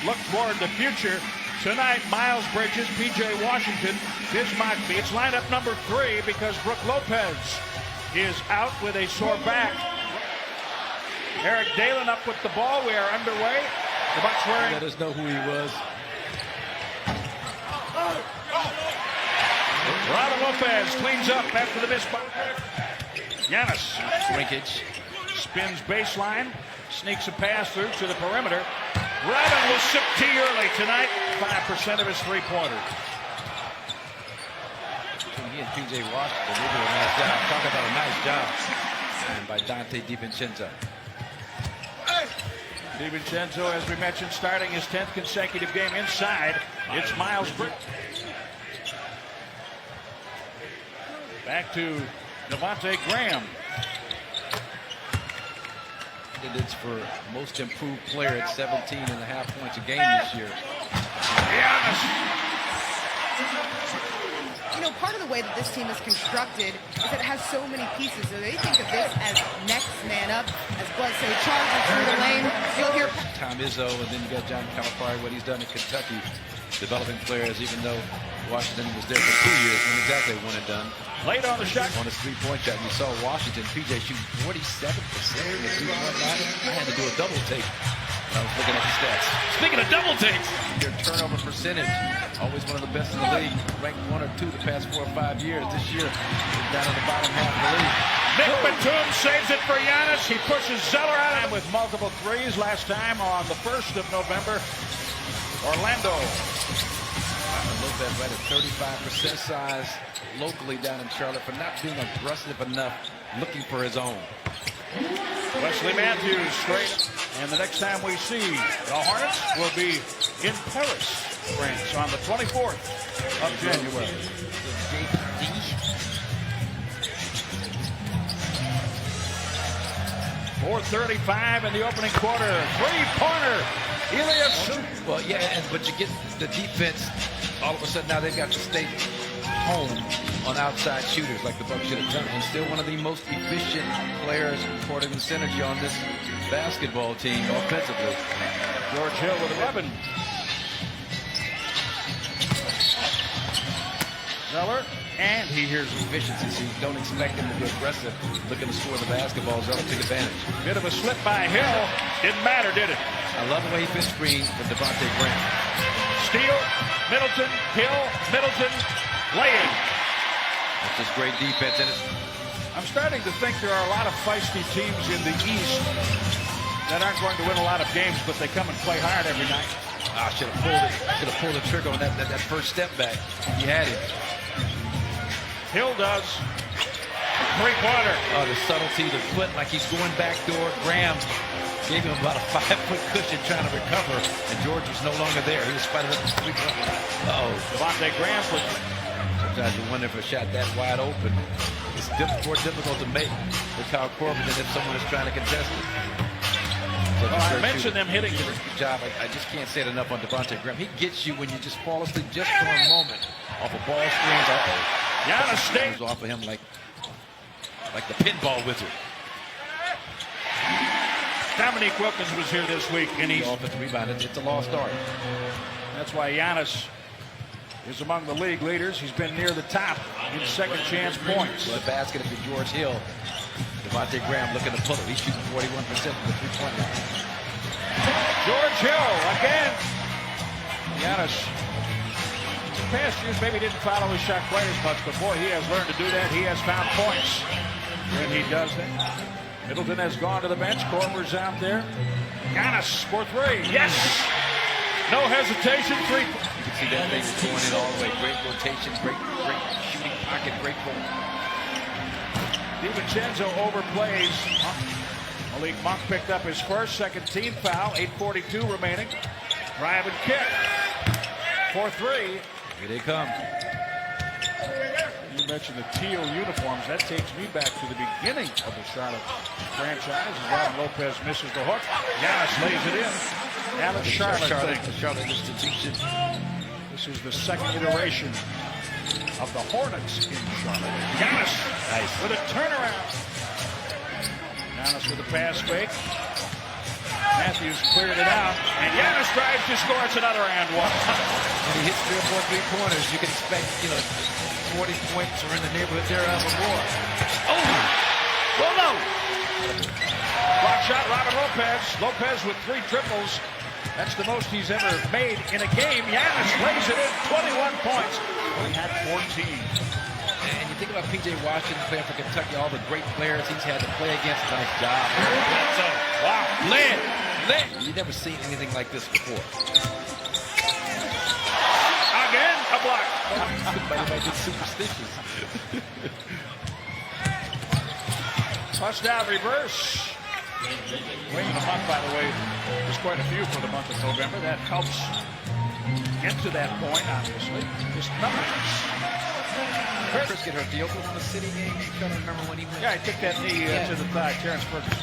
look forward to the future. Tonight, Miles Bridges, P.J. Washington, Bismarck Beats. Lineup number 3 because Brook Lopez is out with a sore back. Eric Dalen up with the ball. We are underway. The Bucks wearing. Let us know who he was. Robin Lopez cleans up after the miss. Giannis. Shrinkage. Spins baseline. Sneaks a pass through to the perimeter. Robin will sip tea early tonight. 5% of his three-pointers. He and P.J. Washington, they do a nice job. Talk about a nice job. And by Dante DiVincenzo. DiVincenzo, as we mentioned, starting his 10th consecutive game inside. It's Miles Bridges. Back to Devontae Graham. It's for most improved player at 17.5 points a game this year. Giannis. You know, part of the way that this team is constructed is that it has so many pieces. So they think of this as next man up, as Bledsoe charges through the lane. You'll hear Tom Izzo, and then you got John Calipari, what he's done in Kentucky, developing players, even though Washington was there for 2 years, when exactly one and done. Late on the shot. On his three-point shot, and you saw Washington, P.J. shooting 47% in the three-point line. I had to do a double take when I was looking at the stats. Speaking of double takes, your turnover percentage, always one of the best in the league. Ranked 1 or 2 the past 4 or 5 years. This year, we're down in the bottom half of the league. Nick Batum saves it for Giannis. He pushes Zeller out with multiple threes last time on the 1st of November. Orlando. Lopez right at 35% size locally down in Charlotte for not being aggressive enough, looking for his own. Wesley Matthews straight. And the next time we see the Hornets will be in Paris, France on the 24th of January. 4:35 in the opening quarter. Three-pointer. Elias. Well, yeah, but you get the defense. All of a sudden now they've got to stay home on outside shooters like the Bucks should have done. And still one of the most efficient players according to synergy on this basketball team offensively. George Hill with 11. Zeller. And he hears efficiency, so you don't expect him to be aggressive, looking to score the basketball. Zeller take advantage. Bit of a slip by Hill. Didn't matter, did it? I love the way he fits screen with Devontae Graham. Steal, Middleton, Hill, Middleton, lay-in. That's just great defense. And I'm starting to think there are a lot of feisty teams in the East that aren't going to win a lot of games, but they come and play hard every night. I should have pulled it. Should have pulled the trigger on that first step back. He had it. Hill does. Three-pointer. Oh, the subtlety, the foot, like he's going backdoor. Graham gave him about a 5-foot cushion trying to recover, and George was no longer there. He was spotted up the three-point line. Uh-oh. Devontae Graham for. Sometimes you wonder if a shot that wide open is more difficult to make with Kyle Corbin than if someone is trying to contest it. Well, I mentioned them hitting the job. I just can't say it enough on Devontae Graham. He gets you when you just fall asleep just for a moment off of ball screens. Giannis stays off of him like the pinball wizard. Dominique Wilkins was here this week, and he's offensive rebound. It's a lost art. That's why Giannis is among the league leaders. He's been near the top in second chance points. The basket of George Hill. Devontae Graham looking to pull it. He's shooting 41% from the three-point line. George Hill again. Giannis. Past years maybe didn't follow his shot quite as much, but boy, he has learned to do that. He has found points when he does that. Middleton has gone to the bench. Korver's out there. Giannis for 3. Yes! No hesitation. 3. You can see that thing going in all the way. Great rotation, great shooting pocket, great ball. DiVincenzo overplays. Malik Monk picked up his first, second team foul. 8:42 remaining. Drive and kick. 4-3. Here they come. You mentioned the teal uniforms. That takes me back to the beginning of the Charlotte franchise. Robin Lopez misses the hook. Giannis lays it in. Now the Charlotte institution. This is the second iteration of the Hornets in Charlotte. Giannis nice with a turnaround. Giannis with a pass fake. Matthews cleared it out. And Giannis drives to score. It's another and one. When he hits 3 or 4 3-pointers, you can expect, 40 points or in the neighborhood thereof or more. Oh! Well, no! Block shot, Robin Lopez. Lopez with 3 triples. That's the most he's ever made in a game. Giannis lays it in, 21 points. He had 14. And you think about P.J. Washington playing for Kentucky, all the great players he's had to play against. Nice job. So, wow. Led. You've never seen anything like this before. Again, a block. Somebody might get superstitious. Touchdown reverse. Waiting a month, by the way. There's quite a few for the month of November. That helps get to that point, obviously. Just numbers. Chris get hurt. The Oklahoma City game. I'm trying to remember when he went. Yeah, he took that knee to the thigh. Terrence Ferguson.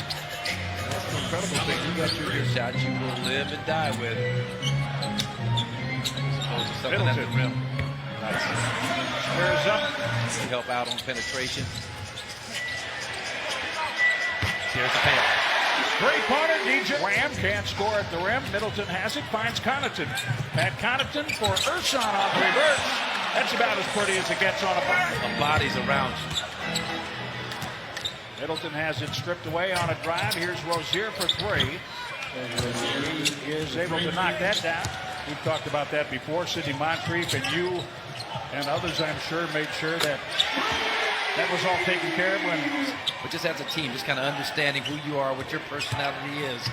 That's an incredible thing. You got your shot you will live and die with. Middleton. Nice. Squares up. To help out on penetration. Here's the payoff. Three-pointer, DJ. Graham can't score at the rim. Middleton has it, finds Connaughton. Pat Connaughton for Ersan on the reverse. That's about as pretty as it gets on a body. The body's around you. Middleton has it stripped away on a drive. Here's Rozier for 3. He is able to knock that down. We've talked about that before. Sidney Moncrief and you and others, I'm sure, made sure that that was all taken care of when... But just as a team, just kind of understanding who you are, what your personality is.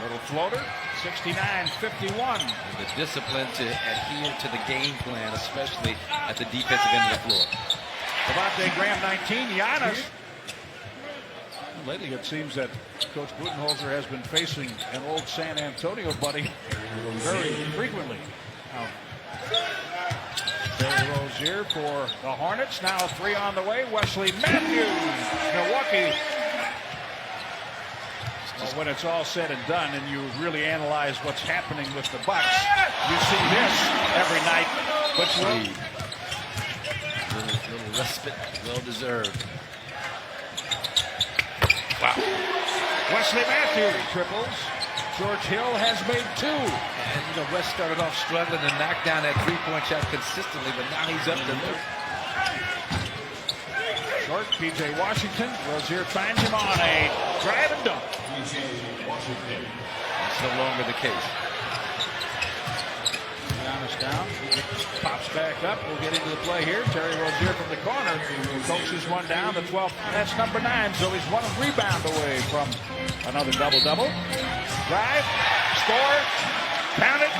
Little floater, 69-51. The discipline to adhere to the game plan, especially at the defensive end of the floor. Devontae Graham, 19. Giannis. Lately, it seems that Coach Budenholzer has been facing an old San Antonio buddy very frequently. Terry Rozier for the Hornets. Now a 3 on the way. Wesley Matthews, Milwaukee. Well, when it's all said and done and you really analyze what's happening with the Bucks, you see this every night. But little respite, well deserved. Wow. Wesley Matthews triples. George Hill has made 2. And West started off struggling to knock down that 3-point shot consistently, but now he's up to 3. Short, P.J. Washington. Rozier finds him on a drive and dunk. That's no longer the case. Giannis down. Pops back up. We'll get into the play here. Terry Rozier from the corner. Coaches one down. The 12th. That's number 9. So he's 1 rebound away from another double-double. Drive. Score. Count it.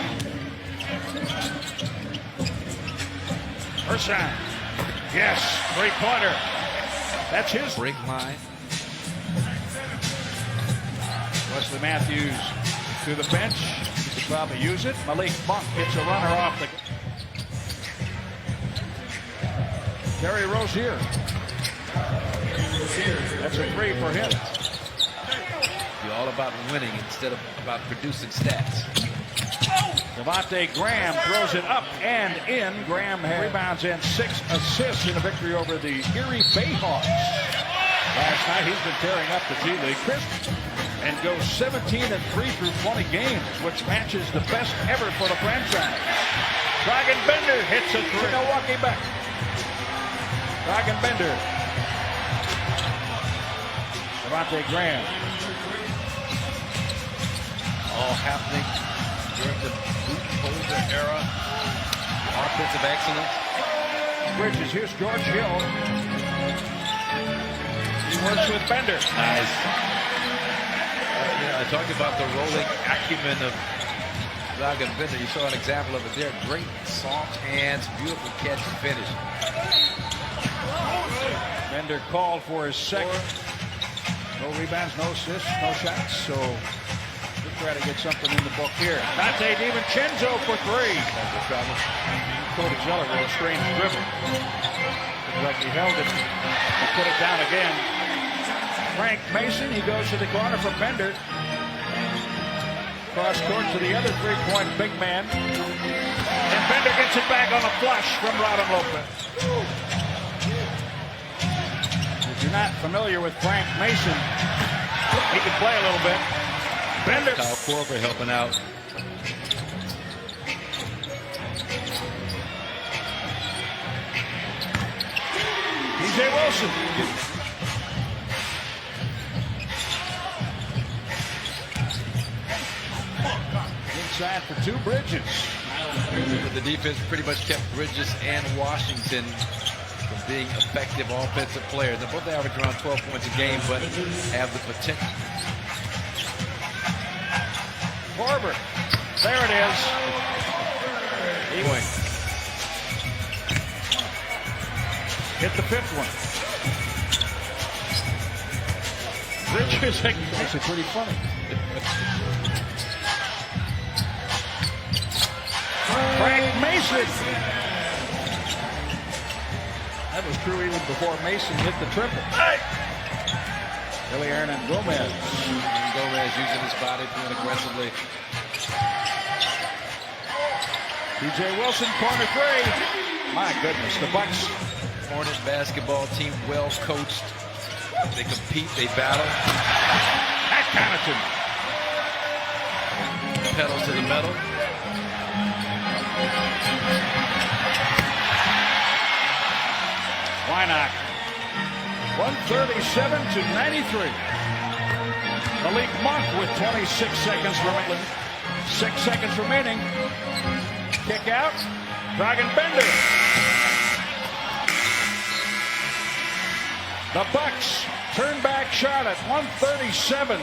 Ersan. Yes. 3-pointer. That's his break line. Wesley Matthews to the bench. He could probably use it. Malik Monk gets a runner off the... Terry Rozier. That's a 3 for him. You're all about winning instead of about producing stats. Devontae Graham throws it up and in. Graham rebounds and 6 assists in a victory over the Erie Bayhawks. Last night he's been tearing up the G League. And goes 17-3 through 20 games, which matches the best ever for the franchise. Dragan Bender hits a 3. Milwaukee back. Dragan Bender. Devontae Graham. All happening during the boot holder era. Offensive excellence. Bridges, here's George Hill. He works with Bender. Nice. I talked about the rolling acumen of Dragan Bender. You saw an example of it there. Great soft hands, beautiful catch and finish. Bender called for his second. No rebounds, no assists, no shots. So we'll try to get something in the book here. Dante DiVincenzo for 3. Cody Zeller with a strange dribble. Looks like he held it and put it down again. Frank Mason, he goes to the corner for Bender. Cross court to the other 3-point big man. And Bender gets it back on a flush from Robin Lopez. If you're not familiar with Frank Mason, He can play a little bit. Bender. Kyle Korver helping out. DJ Wilson. Inside for two, Bridges. The defense pretty much kept Bridges and Washington from being effective offensive players. They both average around 12 points a game, but have the potential. Korver. There it is. Point. Hit the fifth one. Bridges, actually pretty funny. Frank Mason. That was true even before Mason hit the triple. Billy Aaron and Gomez. Gomez using his body, playing aggressively. DJ Wilson, corner three. My goodness, the Bucks. Hornet basketball team, well coached. They compete, they battle. At Connaughton. Pedal to the metal. Why not? 137-93. Malik Monk with 26 seconds remaining. 6 seconds remaining. Kick out. Dragon Bender. The Bucks turn back Charlotte 137